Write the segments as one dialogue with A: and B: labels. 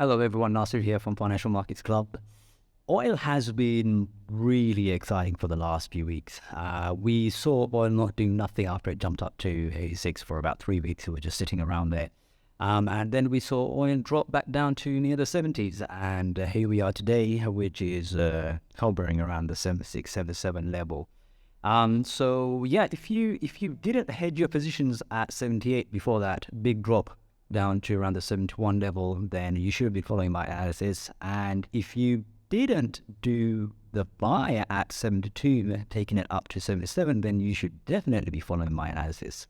A: Hello everyone, Nasir here from Financial Markets Club. Oil has been really exciting for the last few weeks. We saw oil not do nothing after it jumped up to 86 for about 3 weeks. We were just sitting around there. And then we saw oil drop back down to near the 70s. And here we are today, which is hovering around the 76, 77 level. So yeah, if you didn't hedge your positions at 78 before that big drop down to around the 71 level, then you should be following my analysis. And if you didn't do the buy at 72, taking it up to 77, then you should definitely be following my analysis.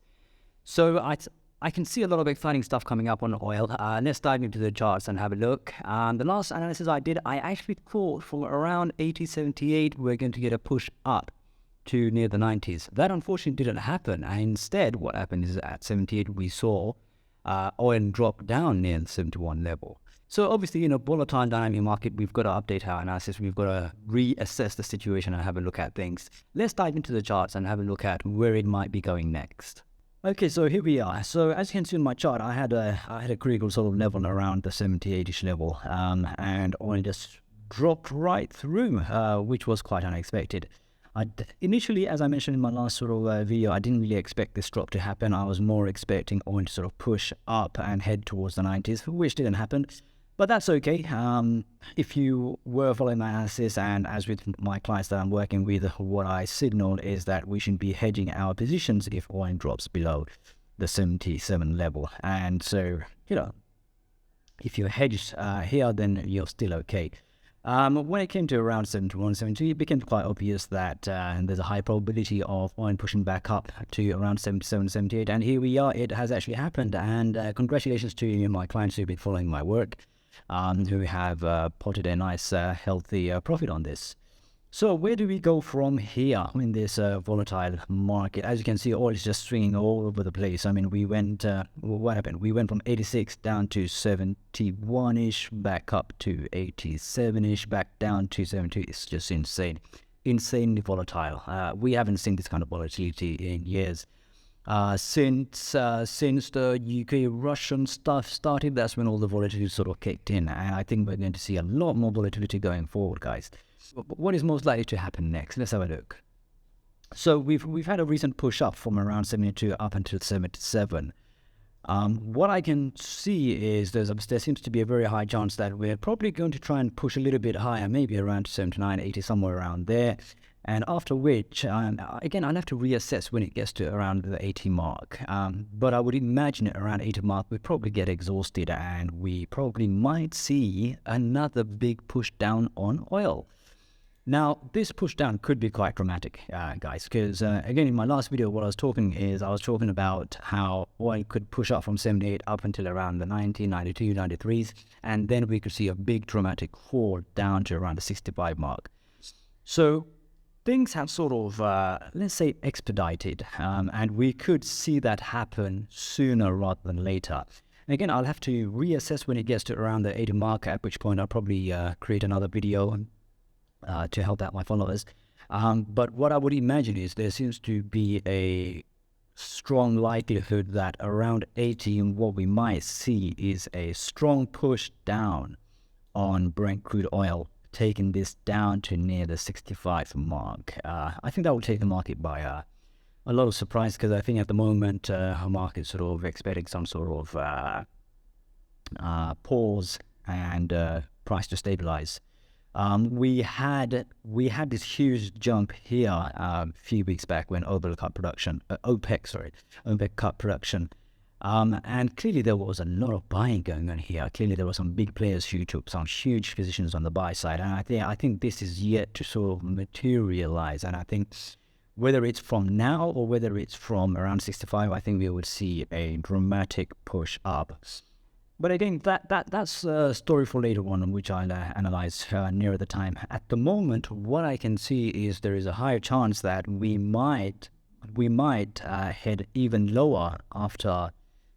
A: So I can see a lot of exciting stuff coming up on oil. Let's dive into the charts and have a look. The last analysis I did, I actually thought from around 80.78 we're going to get a push up to near the 90s. That unfortunately didn't happen. And instead, what happened is at 78 we saw oil drop down near the 71 level. So obviously, in a volatile dynamic market, we've got to update our analysis. We've got to reassess the situation and have a look at things. Let's dive into the charts and have a look at where it might be going next. Okay, so here we are. So as you can see in my chart, I had a critical sort of level around the 78-ish level, and oil just dropped right through, which was quite unexpected. Initially, as I mentioned in my last sort of video, I didn't really expect this drop to happen. I was more expecting oil to sort of push up and head towards the 90s, which didn't happen. But that's okay. If you were following my analysis, and as with my clients that I'm working with, what I signaled is that we should be hedging our positions if oil drops below the 77 level. And so, if you're hedged here, then you're still okay. When it came to around 71, 72, it became quite obvious that there's a high probability of oil pushing back up to around 77, 78. And here we are. It has actually happened. And congratulations to my clients who've been following my work, who have potted a nice, healthy profit on this. So where do we go from here in this volatile market? As you can see, oil is just swinging all over the place. I mean, we went, what happened? We went from 86 down to 71-ish, back up to 87-ish, back down to 72. It's just insane. Insanely volatile. We haven't seen this kind of volatility in years. Since the UK-Russian stuff started, that's when all the volatility sort of kicked in. And I think we're going to see a lot more volatility going forward, guys. What is most likely to happen next? Let's have a look. So we've had a recent push up from around 72 up until 77. What I can see is there seems to be a very high chance that we're probably going to try and push a little bit higher, maybe around 79, 80, somewhere around there. And after which, again, I'll have to reassess when it gets to around the 80 mark. But I would imagine at around 80 mark, we probably get exhausted and we probably might see another big push down on oil. Now, this push down could be quite dramatic, guys, because again, in my last video, what I was talking about how oil could push up from 78 up until around the 90, 92, 93s, and then we could see a big dramatic fall down to around the 65 mark. So things have sort of, let's say, expedited, and we could see that happen sooner rather than later. Again, I'll have to reassess when it gets to around the 80 mark, at which point I'll probably create another video to help out my followers. But what I would imagine is there seems to be a strong likelihood that around 80, what we might see is a strong push down on Brent crude oil, taking this down to near the 65 mark. I think that will take the market by a lot of surprise, because I think at the moment our market's sort of expecting some sort of pause and price to stabilize. We had this huge jump here a few weeks back when OPEC cut production. And clearly there was a lot of buying going on here. Clearly there were some big players who took some huge positions on the buy side. And I think this is yet to sort of materialize. And I think whether it's from now or whether it's from around 65, I think we will see a dramatic push up. But again, that's a story for later on, which I'll analyze nearer the time. At the moment, what I can see is there is a higher chance that we might head even lower after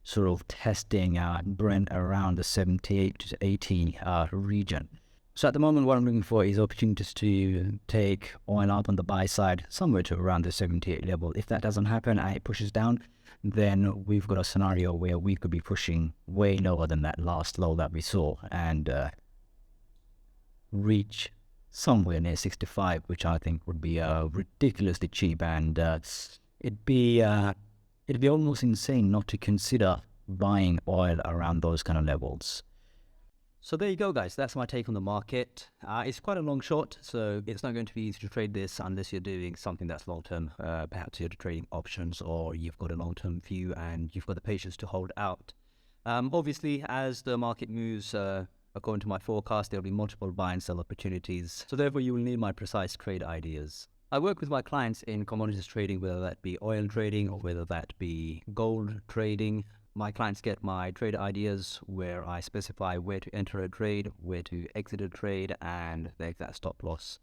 A: sort of testing Brent around the 78 to 80 region. So at the moment, what I'm looking for is opportunities to take oil up on the buy side somewhere to around the 78 level. If that doesn't happen and it pushes down, then we've got a scenario where we could be pushing way lower than that last low that we saw and reach somewhere near 65, which I think would be ridiculously cheap, and it'd be almost insane not to consider buying oil around those kind of levels. So there you go, guys. That's my take on the market. It's quite a long shot, so it's not going to be easy to trade this unless you're doing something that's long-term. Perhaps you're trading options, or you've got a long-term view and you've got the patience to hold out. Obviously, as the market moves, according to my forecast, there'll be multiple buy and sell opportunities. So therefore, you will need my precise trade ideas. I work with my clients in commodities trading, whether that be oil trading or whether that be gold trading. My clients get my trade ideas where I specify where to enter a trade, where to exit a trade, and the exact stop loss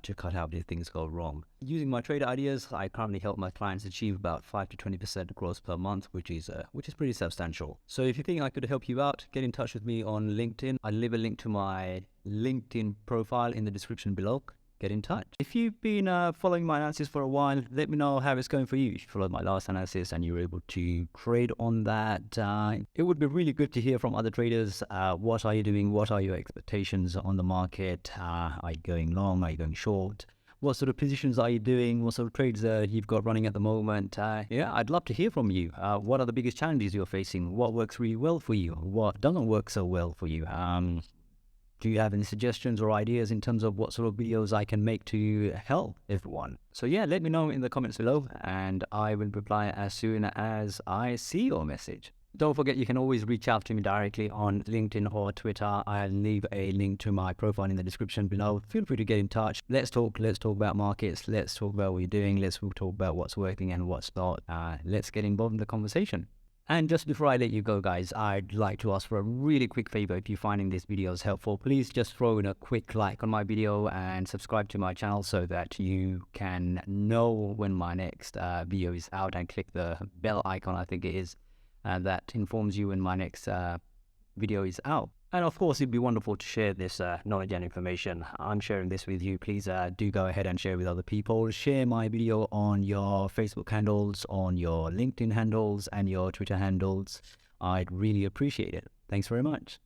A: to cut out if things go wrong. Using my trade ideas, I currently help my clients achieve about 5 to 20% growth per month, which is pretty substantial. So if you think I could help you out, get in touch with me on LinkedIn. I'll leave a link to my LinkedIn profile in the description below. Get in touch. If you've been following my analysis for a while, let me know how it's going for you. If you followed my last analysis and you were able to trade on that, it would be really good to hear from other traders. What are you doing? What are your expectations on the market? Are you going long? Are you going short? What sort of positions are you doing? What sort of trades you've got running at the moment? Yeah, I'd love to hear from you. What are the biggest challenges you're facing? What works really well for you? What doesn't work so well for you? Do you have any suggestions or ideas in terms of what sort of videos I can make to help everyone? So yeah, let me know in the comments below and I will reply as soon as I see your message. Don't forget, you can always reach out to me directly on LinkedIn or Twitter. I'll leave a link to my profile in the description below. Feel free to get in touch. Let's talk about markets. Let's talk about what you're doing. Let's talk about what's working and what's not. Let's get involved in the conversation. And just before I let you go, guys, I'd like to ask for a really quick favor. If you're finding this videos helpful, please just throw in a quick like on my video and subscribe to my channel so that you can know when my next video is out, and click the bell icon, I think it is, that informs you when my next video is out. And of course, it'd be wonderful to share this knowledge and information. I'm sharing this with you. Please do go ahead and share with other people. Share my video on your Facebook handles, on your LinkedIn handles, and your Twitter handles. I'd really appreciate it. Thanks very much.